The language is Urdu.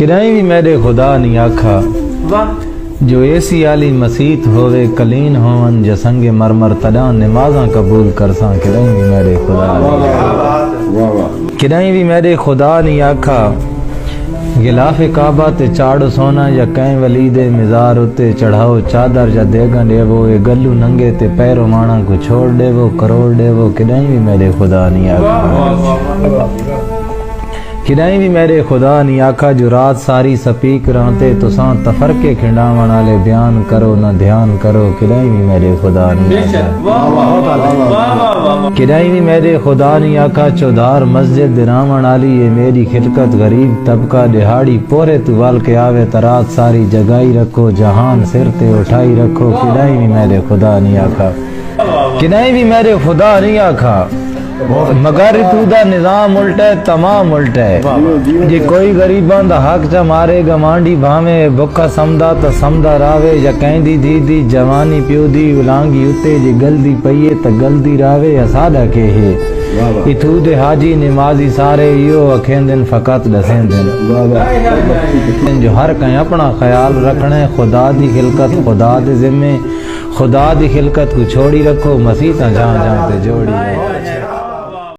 کدائیں بھی میرے خدا نہیں آکھا جو ایسی عالی مسیت ہوئے کلین ہون جسنگ مرمر تڑاں نمازاں قبول کرساں کدائیں بھی میرے خدا نہیں کدائیں بھی میرے خدا نہیں آکھا غلاف کعبہ تے چاڑو سونا یا کہیں ولی دے مزار اتے چڑھاؤ چادر یا دیگن دے وہ اے گلو ننگے تے پیرو مانا کو چھوڑ دے وہ کروڑ دے وہ کدائیں بھی میرے خدا نہیں آکھا کدائیں بھی میرے خدا نہیں آکھا جو رات ساری سپیک رہتے تو سان تفرقے کھنڈاون والے بیان کرو نہ دھیان کرو کدائیں بھی میرے خدا نہیں آکھا کدائیں بھی میرے خدا نہیں آکھا چودھار مسجد دراون والی یہ میری خلقت غریب طبقہ دہاڑی پورے تو وال کے آوے ترات ساری جگائی رکھو جہان سر تے اٹھائی رکھو کدائیں بھی میرے خدا نہیں آکھا کدائیں بھی میرے خدا نہیں آکھا مگر تو دا نظام الٹا ہے تمام الٹا ہے جی کوئی غریبان دا حق چا مارے گا مانڈی بھامے بکا سمدہ تا سمدہ راوے یا کہیں دی جوانی پیو دی اولانگی اتے جی گل دی پئیے تا گل دی راوے یا سادہ کے ہے اتھو دے حاجی نمازی سارے یو اکھین دن فقط دسین دن جو ہر کہیں اپنا خیال رکھنے خدا دی خلقت خدا دے ذمے خدا دی خلقت کو چھوڑی رکھو مسیح تا جہاں جہاں تے جوڑی